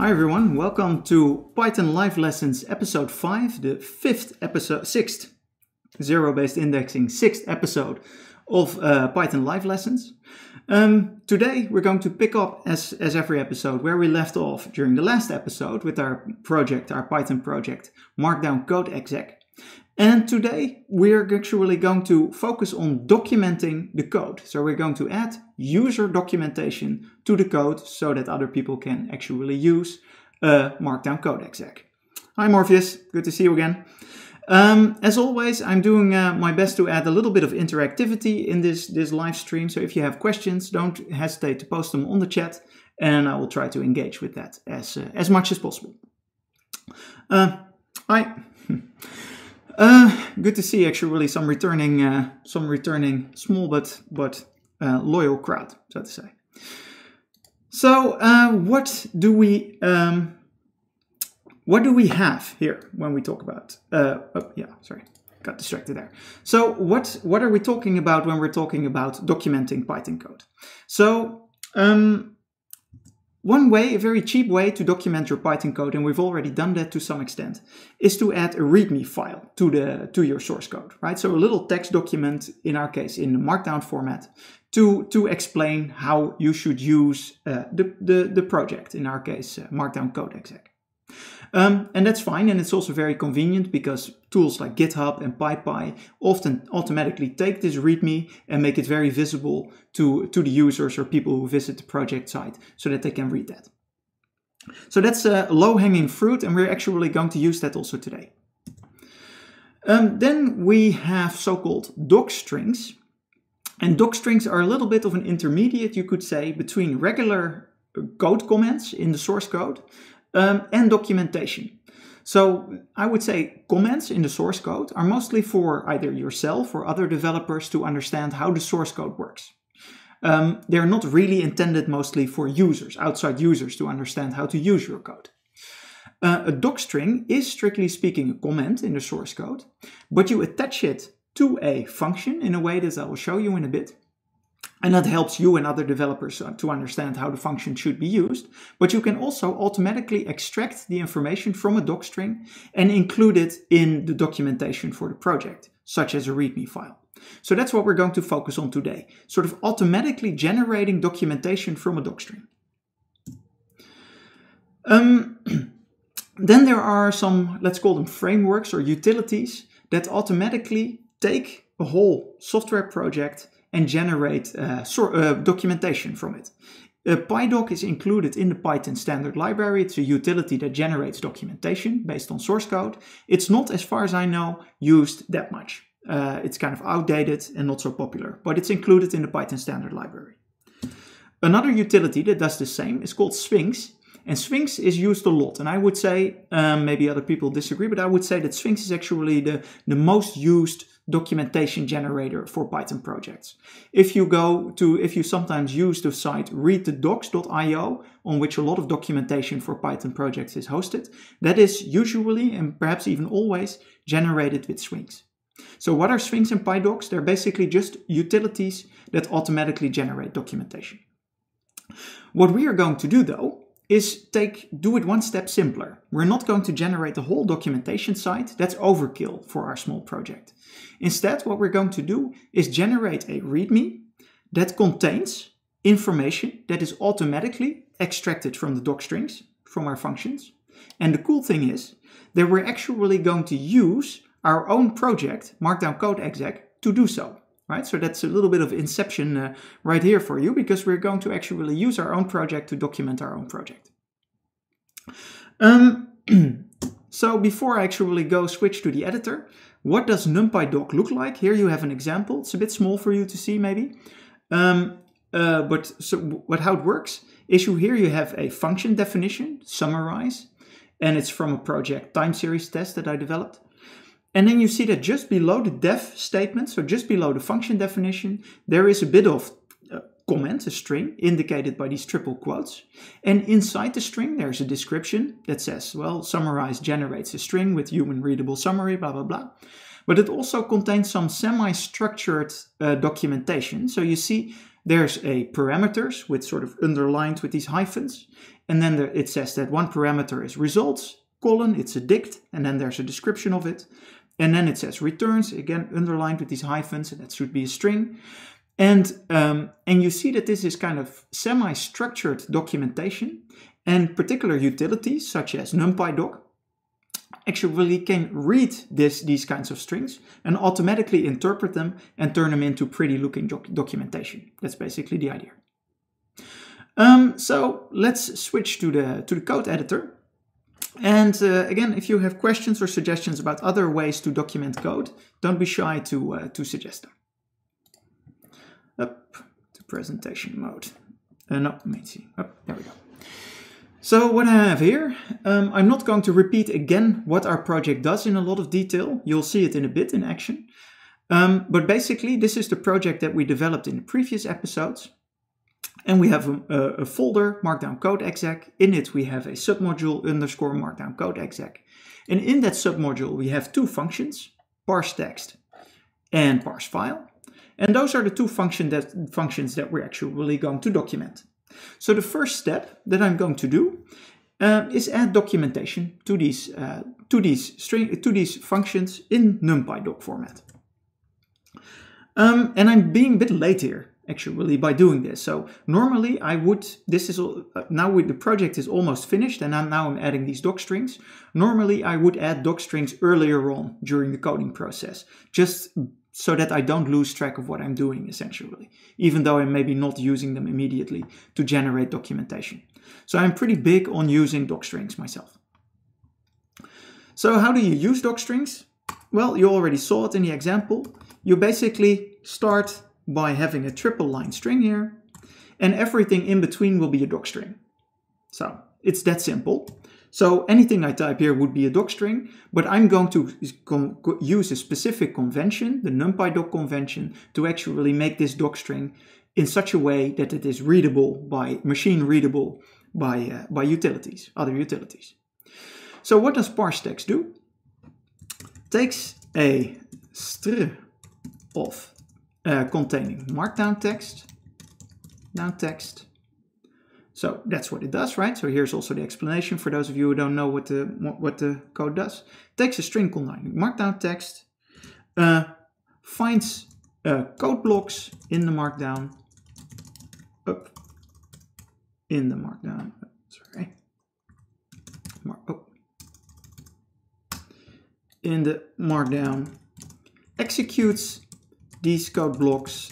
Hi everyone, welcome to Python Live Lessons episode 5, the sixth zero-based indexing, sixth episode of Python Live Lessons. Today we're going to pick up, as every episode, where we left off during the last episode with our Python project, Markdown Code Exec. And today we're actually going to focus on documenting the code. So we're going to add user documentation to the code so that other people can actually use Markdown Code Exec. Hi Morpheus, good to see you again. As always, I'm doing my best to add a little bit of interactivity in this live stream. So if you have questions, don't hesitate to post them on the chat and I will try to engage with that as much as possible. Hi. Good to see actually some returning small but loyal crowd, so to say. So what do we have here when we talk about? Got distracted there. So what are we talking about when we're talking about documenting Python code? So one way, a very cheap way to document your Python code, and we've already done that to some extent, is to add a readme file to your source code, right? So a little text document, in our case, in the Markdown format, to explain how you should use the project, in our case, Markdown Code Exec. And that's fine, and it's also very convenient because tools like GitHub and PyPy often automatically take this README and make it very visible to the users or people who visit the project site so that they can read that. So that's a low-hanging fruit, and we're actually going to use that also today. Then we have so-called docstrings, and docstrings are a little bit of an intermediate, you could say, between regular code comments in the source code and documentation. So I would say comments in the source code are mostly for either yourself or other developers to understand how the source code works. They're not really intended mostly for users, outside users, to understand how to use your code. A docstring is strictly speaking a comment in the source code, but you attach it to a function in a way that I will show you in a bit. And that helps you and other developers to understand how the function should be used. But you can also automatically extract the information from a docstring and include it in the documentation for the project, such as a README file. So that's what we're going to focus on today, sort of automatically generating documentation from a docstring. Then there are some, let's call them frameworks or utilities, that automatically take a whole software project and generate documentation from it. PyDoc is included in the Python standard library. It's a utility that generates documentation based on source code. It's not, as far as I know, used that much. It's kind of outdated and not so popular, but it's included in the Python standard library. Another utility that does the same is called Sphinx. And Sphinx is used a lot. And I would say, maybe other people disagree, but I would say that Sphinx is actually the most used documentation generator for Python projects. If you sometimes use the site readthedocs.io, on which a lot of documentation for Python projects is hosted, that is usually, and perhaps even always, generated with Sphinx. So what are Sphinx and PyDocs? They're basically just utilities that automatically generate documentation. What we are going to do, though, is do it one step simpler. We're not going to generate the whole documentation site. That's overkill for our small project. Instead, what we're going to do is generate a README that contains information that is automatically extracted from the docstrings, from our functions. And the cool thing is that we're actually going to use our own project, Markdown Code Exec, to do so. Right, so that's a little bit of inception right here for you, because we're going to actually use our own project to document our own project. So before I actually switch to the editor, what does numpydoc look like? Here you have an example. It's a bit small for you to see maybe. How it works is here you have a function definition, summarize, and it's from a project time series test that I developed. And then you see that just below the def statement, so just below the function definition, there is a bit of comment, a string, indicated by these triple quotes. And inside the string, there's a description that says, well, summarize generates a string with human readable summary, blah, blah, blah. But it also contains some semi-structured documentation. So you see there's a parameters with sort of underlined with these hyphens. And then it says that one parameter is results, colon, it's a dict, and then there's a description of it. And then it says returns, again, underlined with these hyphens, and that should be a string. And you see that this is kind of semi-structured documentation, and particular utilities such as numpydoc actually can read these kinds of strings and automatically interpret them and turn them into pretty looking documentation. That's basically the idea. So let's switch to the code editor. And again, if you have questions or suggestions about other ways to document code, don't be shy to suggest them. Up to presentation mode. No, let me see. Oh, there we go. So what I have here, I'm not going to repeat again what our project does in a lot of detail. You'll see it in a bit in action. But basically, this is the project that we developed in the previous episodes. And we have a folder, markdown code exec. In it, we have a submodule _ markdown code exec. And in that submodule, we have two functions, parse text and parse file. And those are the two functions that we're actually going to document. So the first step that I'm going to do is add documentation to these functions in numpydoc format. And I'm being a bit late here actually by doing this. So normally I would, the project is almost finished and now I'm adding these docstrings. Normally I would add docstrings earlier on during the coding process, just so that I don't lose track of what I'm doing essentially, even though I'm maybe not using them immediately to generate documentation. So I'm pretty big on using docstrings myself. So how do you use docstrings? Well, you already saw it in the example. You basically start by having a triple line string here, and everything in between will be a docstring. So it's that simple. So anything I type here would be a docstring, but I'm going to use a specific convention, the numpydoc convention, to actually make this docstring in such a way that it is readable by machine readable by utilities, other utilities. So what does parse text do? Takes a str of containing markdown text, down text. So that's what it does, right? So here's also the explanation for those of you who don't know what the code does. Takes a string containing markdown text, finds code blocks in the markdown, in the markdown, executes these code blocks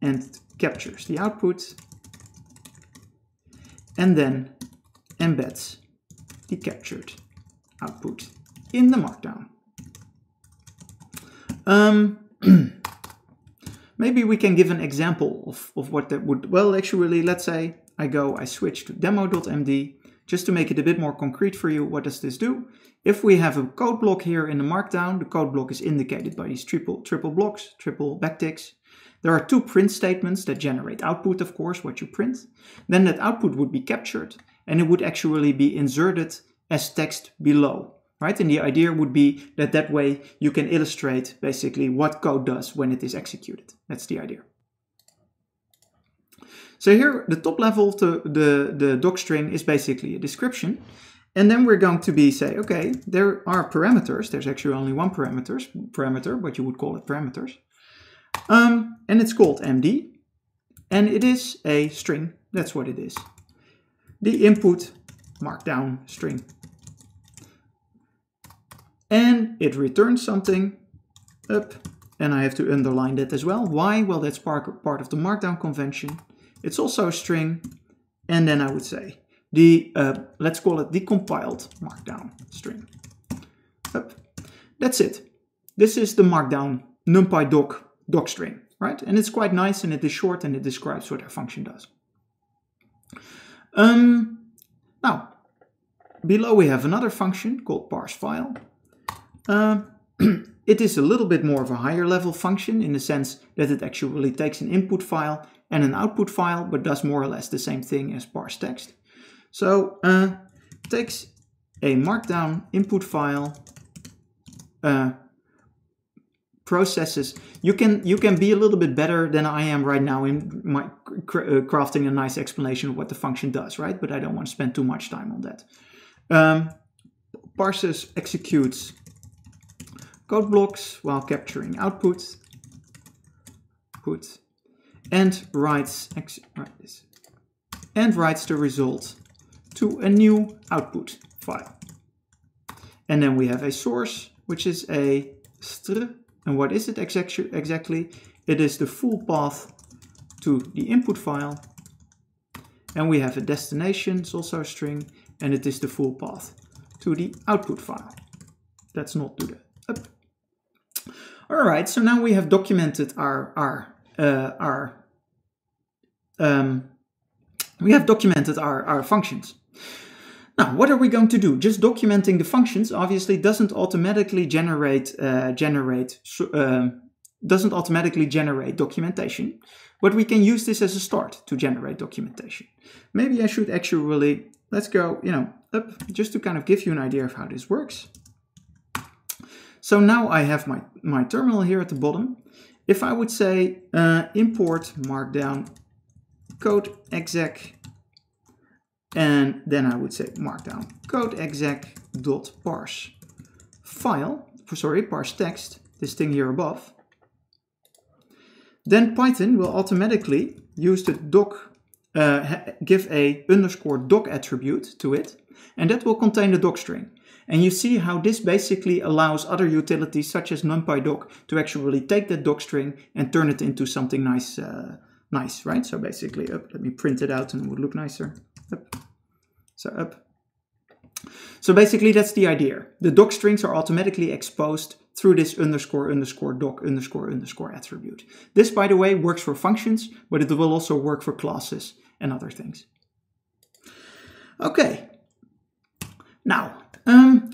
and captures the output, and then embeds the captured output in the markdown. Maybe we can give an example of what that would, well, actually, let's say I switch to demo.md, just to make it a bit more concrete for you. What does this do? If we have a code block here in the markdown, the code block is indicated by these triple blocks, triple backticks. There are two print statements that generate output, of course, what you print. Then that output would be captured and it would actually be inserted as text below, right? And the idea would be that way you can illustrate basically what code does when it is executed. That's the idea. So here, the top level to the docstring is basically a description. And then we're going to say, okay, there are parameters. There's actually only one parameter, but you would call it parameters. And it's called MD. And it is a string. That's what it is. The input markdown string. And it returns something up. And I have to underline that as well. Why? Well, that's part of the markdown convention. It's also a string. And then I would say let's call it the compiled markdown string. Up. That's it. This is the markdown numpydoc docstring, right? And it's quite nice and it is short and it describes what our function does. Now, below we have another function called parse file. It is a little bit more of a higher level function in the sense that it actually takes an input file and an output file, but does more or less the same thing as parse text. So takes a markdown input file, processes. You can be a little bit better than I am right now in my crafting a nice explanation of what the function does, right? But I don't want to spend too much time on that. Parses executes code blocks while capturing output, and writes the result to a new output file. And then we have a source, which is a str. And what is it exactly? It is the full path to the input file. And we have a destination, it's also a string, and it is the full path to the output file. Let's not do that. Up. All right, so now we have documented our functions. Now, what are we going to do? Just documenting the functions obviously doesn't automatically generate documentation, but we can use this as a start to generate documentation. Maybe I should actually, let's go, up, just to kind of give you an idea of how this works. So now I have my terminal here at the bottom. If I would say import markdown code exec, and then I would say markdown code exec.parse file, parse text, this thing here above, then Python will automatically use the doc, give a _doc attribute to it, and that will contain the doc string. And you see how this basically allows other utilities such as numpydoc to actually take that doc string and turn it into something nice, right? So basically, let me print it out and it would look nicer. Up. So up. So basically, that's the idea. The doc strings are automatically exposed through this _doc_doc__ attribute. This, by the way, works for functions, but it will also work for classes and other things. Okay. Now,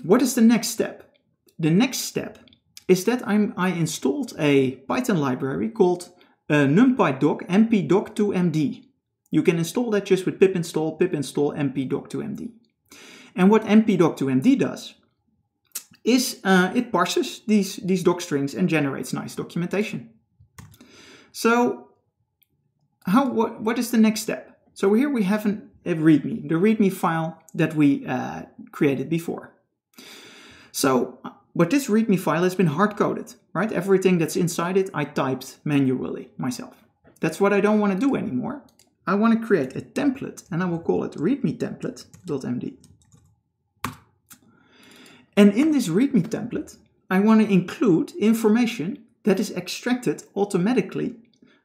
what is the next step? The next step is that I installed a Python library called numpydoc numpydoc2md. You can install that just with pip install numpydoc2md. And what numpydoc2md does is it parses these doc strings and generates nice documentation. So what is the next step? So here we have a readme, the readme file that we created before. So, but this readme file has been hard-coded, right? Everything that's inside it, I typed manually myself. That's what I don't want to do anymore. I want to create a template, and I will call it readme template.md. And in this readme template, I want to include information that is extracted automatically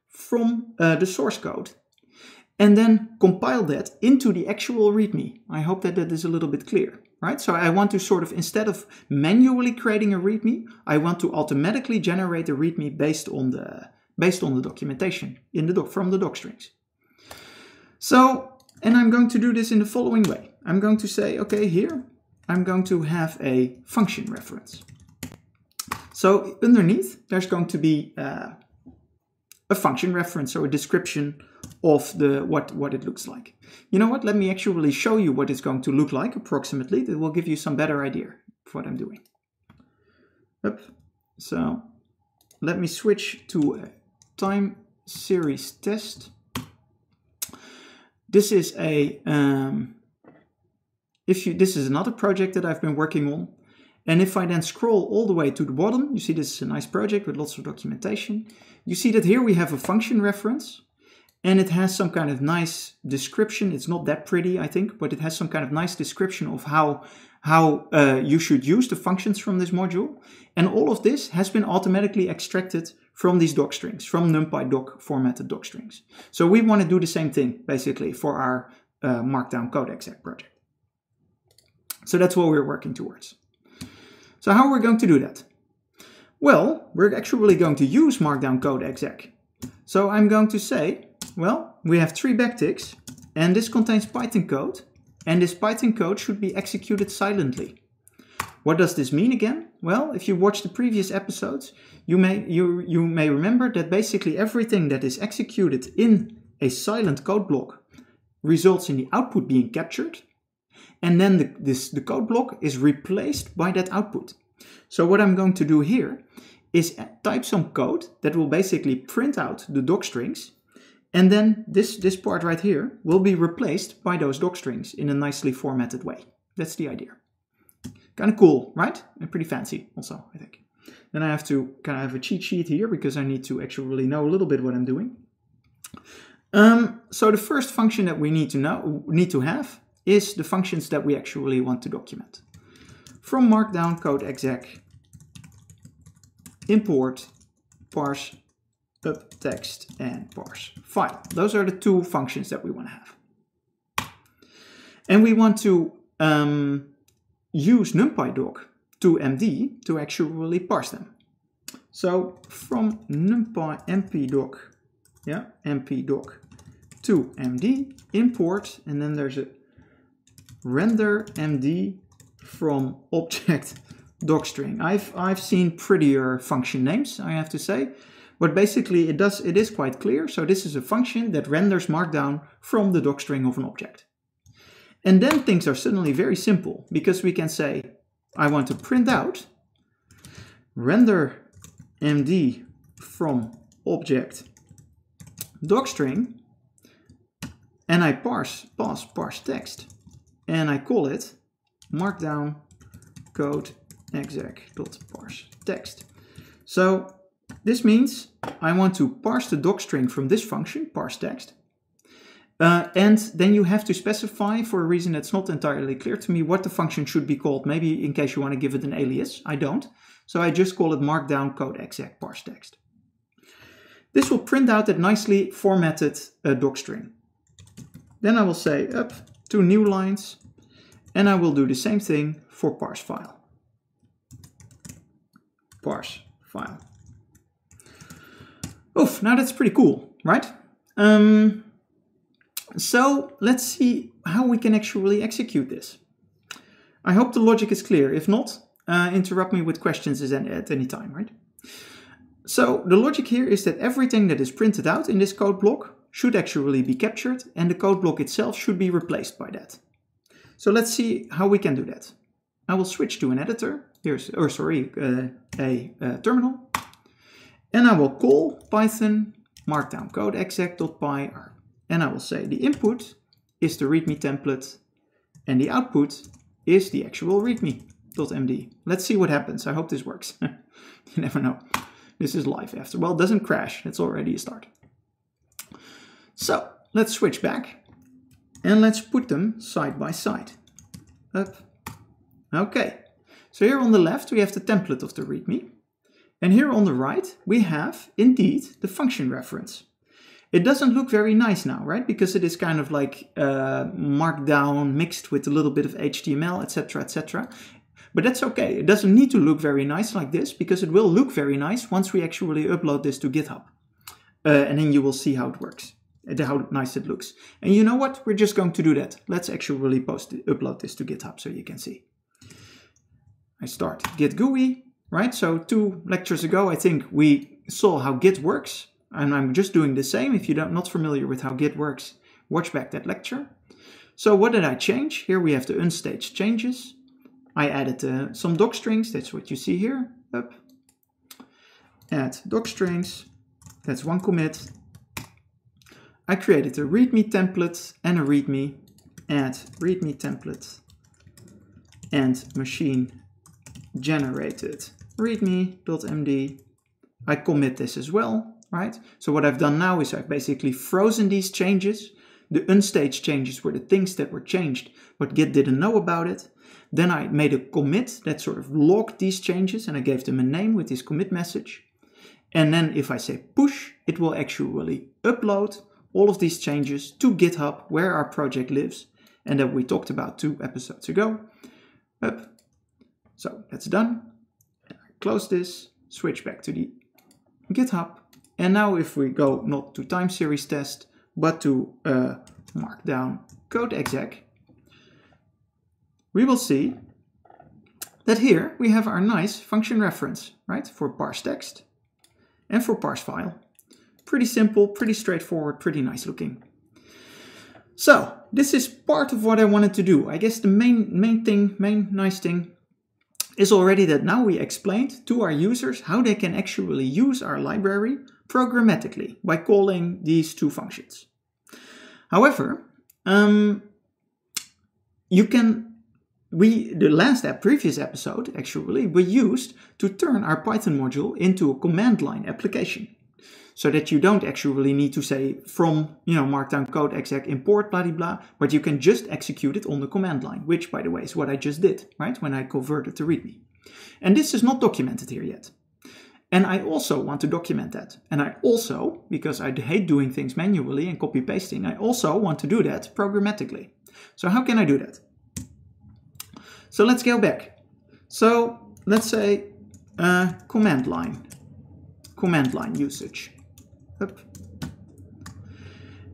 from the source code, and then compile that into the actual readme. I hope that that is a little bit clear, right? So I want to sort of, instead of manually creating a readme, I want to automatically generate a readme based on the documentation from the doc strings. So, and I'm going to do this in the following way. I'm going to say, okay, here, I'm going to have a function reference. So underneath, there's going to be a function reference, so a description of what it looks like. You know what? Let me actually show you what it's going to look like approximately. That will give you some better idea of what I'm doing. Up. So let me switch to a time series test. This is a this is another project that I've been working on. And if I then scroll all the way to the bottom, you see this is a nice project with lots of documentation. You see that here we have a function reference, and it has some kind of nice description. It's not that pretty, I think, but it has some kind of nice description of how you should use the functions from this module. And all of this has been automatically extracted from these doc strings, from numpydoc formatted doc strings. So we want to do the same thing, basically, for our Markdown code exec project. So that's what we're working towards. So how are we going to do that? Well, we're actually going to use Markdown code exec. So I'm going to say, well, we have 3 backticks, and this contains Python code, and this Python code should be executed silently. What does this mean again? Well, if you watch the previous episodes, you may remember that basically everything that is executed in a silent code block results in the output being captured, and then the code block is replaced by that output. So what I'm going to do here is type some code that will basically print out the docstrings, and then this part right here will be replaced by those docstrings in a nicely formatted way. That's the idea. Kind of cool, right? And pretty fancy also, I think. Then I have to kind of have a cheat sheet here because I need to actually know a little bit what I'm doing. So the first function that we need to have is the functions that we actually want to document. From markdown code exec import parse up text and parse file. Those are the two functions that we want to have. And we want to use numpydoc to MD to actually parse them. So from numpydoc, npdoc to MD, import, and then there's a render MD from object docstring. I've seen prettier function names, I have to say, but basically it is quite clear. So this is a function that renders markdown from the docstring of an object. And then things are suddenly very simple because we can say, I want to print out render MD from object docstring, and I parse text, and I call it markdown code exec.parse text. So this means I want to parse the docstring from this function, parse text, and then you have to specify, for a reason that's not entirely clear to me, what the function should be called. Maybe in case you want to give it an alias. I don't. So I just call it markdown code exec parse text. This will print out that nicely formatted docstring. Then I will say up 2 new lines, and I will do the same thing for parse file. Parse file. Oof, now that's pretty cool, right? So let's see how we can actually execute this. I hope the logic is clear. If not, interrupt me with questions at any time, right? So the logic here is that everything that is printed out in this code block should actually be captured, and the code block itself should be replaced by that. So let's see how we can do that. I will switch to an editor. Here's, a terminal, and I will call Python markdown code exec.py, and I will say the input is the readme template, and the output is the actual readme.md. Let's see what happens. I hope this works. You never know. This is live after. Well, it doesn't crash. It's already a start. So let's switch back and let's put them side by side. Up. Okay. So here on the left, we have the template of the readme. And here on the right, we have indeed the function reference. It doesn't look very nice now, right? Because it is kind of like markdown mixed with a little bit of HTML, etc., etc. But that's okay. It doesn't need to look very nice like this, because it will look very nice once we actually upload this to GitHub. And then you will see how it works, how nice it looks. And you know what? We're just going to do that. Let's actually upload this to GitHub so you can see. I start Git GUI, right? So 2 lectures ago, I think we saw how Git works. And I'm just doing the same. If you're not familiar with how Git works, watch back that lecture. So what did I change? Here we have the unstaged changes. I added some docstrings. That's what you see here. Up. Add docstrings. That's one commit. I created a readme template and a readme. Add readme template and machine generated readme.md. I commit this as well. Right? So what I've done now is I've basically frozen these changes. The unstaged changes were the things that were changed, but Git didn't know about it. Then I made a commit that sort of logged these changes, and I gave them a name with this commit message. And then if I say push, it will actually upload all of these changes to GitHub, where our project lives, and that we talked about 2 episodes ago. Up. So that's done. Close this, switch back to the GitHub. And now if we go not to time series test, but to markdown code exec, we will see that here we have our nice function reference, right? For parse text and for parse file. Pretty simple, pretty straightforward, pretty nice looking. So this is part of what I wanted to do. I guess the main nice thing is already that now we explained to our users how they can actually use our library programmatically by calling these two functions. However, the previous episode actually we used to turn our Python module into a command line application, so that you don't actually need to say from markdown code exec import blah blah blah, but you can just execute it on the command line, which by the way is what I just did, right, when I converted to readme. And this is not documented here yet. And I also want to document that. And I also, because I hate doing things manually and copy pasting, I also want to do that programmatically. So how can I do that? So let's go back. So let's say command line usage. Up.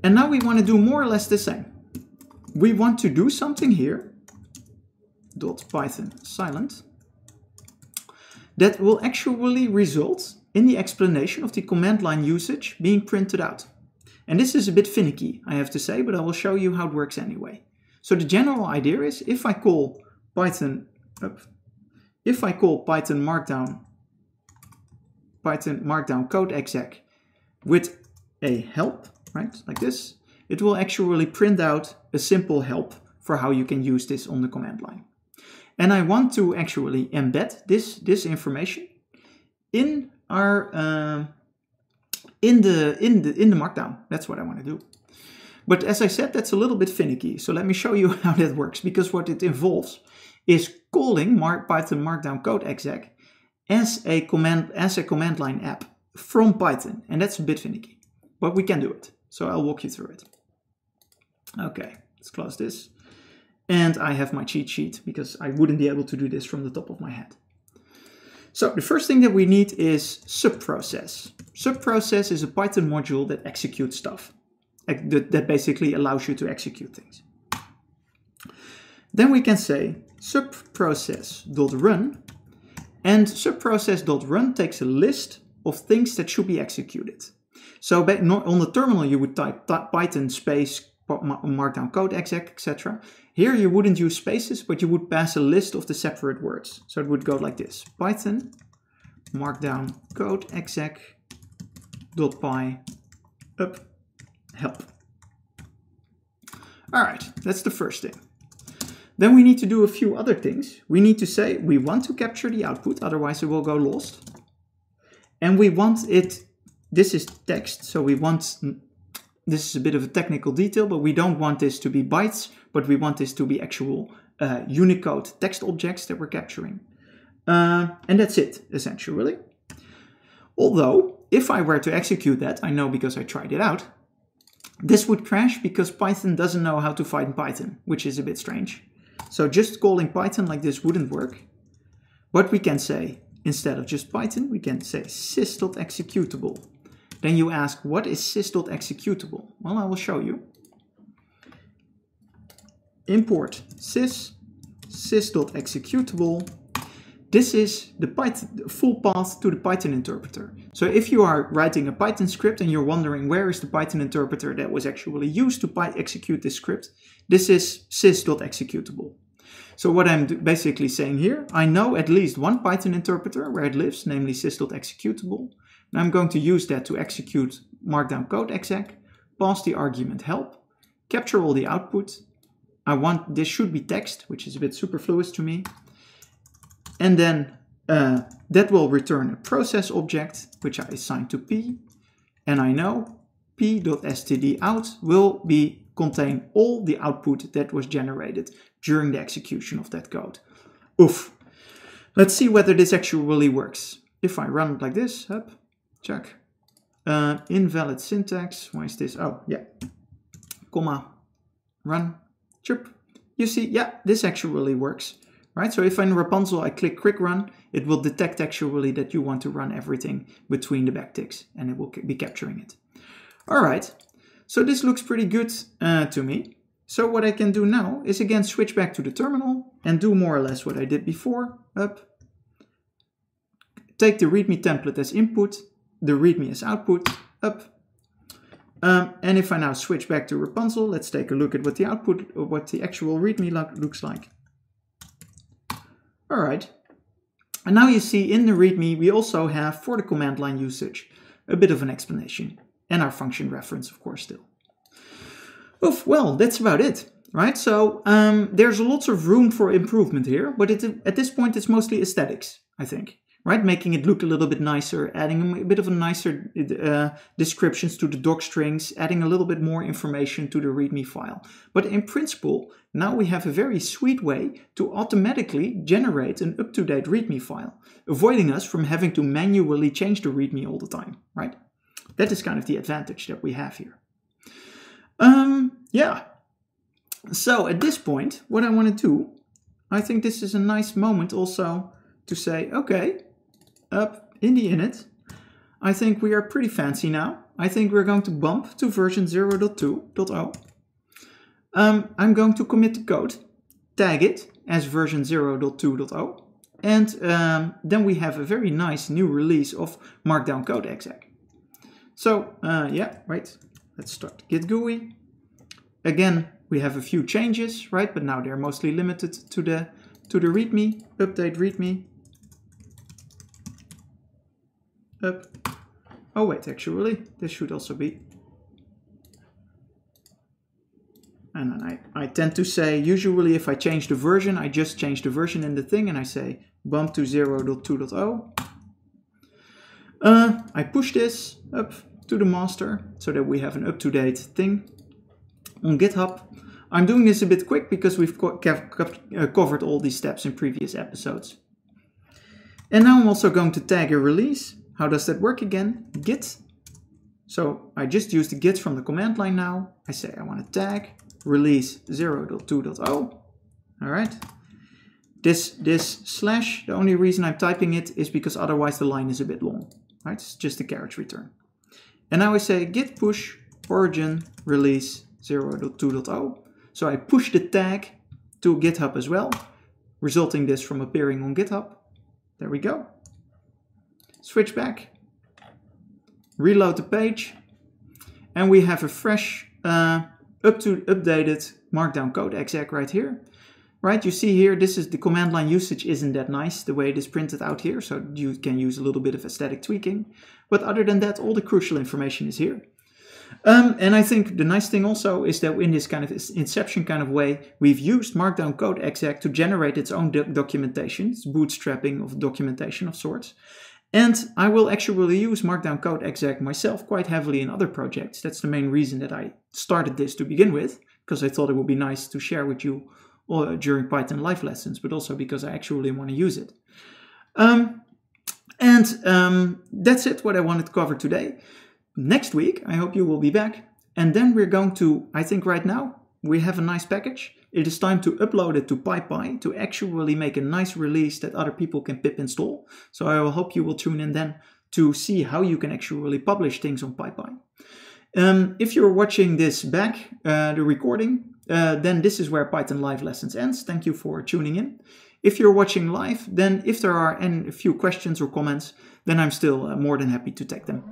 And now we want to do more or less the same. We want to do something here, .python silent, that will actually result in the explanation of the command line usage being printed out. And this is a bit finicky, I have to say, but I will show you how it works anyway. So the general idea is if I call Python markdown code exec with a help, right, like this, it will actually print out a simple help for how you can use this on the command line. And I want to actually embed this information in our in the markdown. That's what I want to do. But as I said, that's a little bit finicky. So let me show you how that works, because what it involves is calling Python markdown code exec as a command line app from Python, and that's a bit finicky, but we can do it. So I'll walk you through it. Okay, let's close this. And I have my cheat sheet because I wouldn't be able to do this from the top of my head. So the first thing that we need is subprocess. Subprocess is a Python module that executes stuff, that basically allows you to execute things. Then we can say subprocess.run, and subprocess.run takes a list of things that should be executed. So on the terminal you would type Python space markdown code exec, etc. Here you wouldn't use spaces, but you would pass a list of the separate words. So it would go like this: Python markdown code exec .py up help. All right, that's the first thing. Then we need to do a few other things. We need to say we want to capture the output, otherwise it will go lost. And we want it, this is text, so we want, this is a bit of a technical detail, but we don't want this to be bytes, but we want this to be actual Unicode text objects that we're capturing. And that's it, essentially. Although, if I were to execute that, I know because I tried it out, this would crash because Python doesn't know how to find Python, which is a bit strange. So just calling Python like this wouldn't work. But we can say, instead of just Python, we can say sys.executable. Then you ask, what is sys.executable? Well, I will show you. Import sys.executable. This is the full path to the Python interpreter. So if you are writing a Python script and you're wondering where is the Python interpreter that was actually used to execute this script, this is sys.executable. So what I'm basically saying here, I know at least one Python interpreter where it lives, namely sys.executable. And I'm going to use that to execute markdown code exec, pass the argument help, capture all the output. This should be text, which is a bit superfluous to me. And then that will return a process object, which I assign to P. And I know p.stdout will contain all the output that was generated during the execution of that code. Oof. Let's see whether this actually works. If I run it like this, up, check. Invalid syntax. Why is this? Oh, yeah. Comma. Run. Chirp. You see, yeah, this actually works. Right, so if in Rapunzel I click quick run, it will detect actually that you want to run everything between the backticks, and it will be capturing it. All right, so this looks pretty good to me. So what I can do now is again switch back to the terminal and do more or less what I did before. Up, take the readme template as input, the readme as output. Up, and if I now switch back to Rapunzel, let's take a look at what the output, or what the actual readme looks like. All right, And now you see in the README, we also have, for the command line usage, a bit of an explanation. And our function reference, of course, still. Oof, well, that's about it, right? So there's lots of room for improvement here, but at this point, it's mostly aesthetics, I think, right? Making it look a little bit nicer, adding a bit of a nicer descriptions to the docstrings, adding a little bit more information to the README file. But in principle, now we have a very sweet way to automatically generate an up-to-date README file, avoiding us from having to manually change the README all the time, right? That is kind of the advantage that we have here. Yeah. So at this point, what I want to do, I think this is a nice moment also to say, okay, up in the init, I think we are pretty fancy now. I think we're going to bump to version 0.2.0. I'm going to commit the code, tag it as version 0.2.0, and then we have a very nice new release of Markdown code exec. So yeah, right, let's start Git GUI. Again, we have a few changes, right, but now they're mostly limited to the README, update README. Up. Oh wait, actually, this should also be. And then I tend to say, usually if I change the version, I just change the version in the thing and I say bump to 0.2.0. I push this up to the master so that we have an up-to-date thing on GitHub. I'm doing this a bit quick because we've covered all these steps in previous episodes. And now I'm also going to tag a release. How does that work again? Git. So I just use the git from the command line now. I say I want to tag release 0.2.0. All right. This slash, the only reason I'm typing it is because otherwise the line is a bit long. Right? It's just a carriage return. And now I say git push origin release 0.2.0. So I push the tag to GitHub as well, resulting this from appearing on GitHub. There we go. Switch back, reload the page, and we have a fresh, updated Markdown code exec right here. Right, you see here, this is the command line usage isn't that nice the way it is printed out here, so you can use a little bit of aesthetic tweaking. But other than that, all the crucial information is here. And I think the nice thing also is that in this kind of inception kind of way, we've used Markdown code exec to generate its own documentation. It's bootstrapping of documentation of sorts. And I will actually use Markdown code exec myself quite heavily in other projects. That's the main reason that I started this to begin with, because I thought it would be nice to share with you during Python live lessons, but also because I actually want to use it. That's it, what I wanted to cover today. Next week, I hope you will be back. And then we're going to, I think right now, we have a nice package. It is time to upload it to PyPy to actually make a nice release that other people can pip install. So I will hope you will tune in then to see how you can actually publish things on PyPy. If you're watching this back, the recording, then this is where Python Live Lessons ends. Thank you for tuning in. If you're watching live, then if there are a few questions or comments, then I'm still more than happy to take them.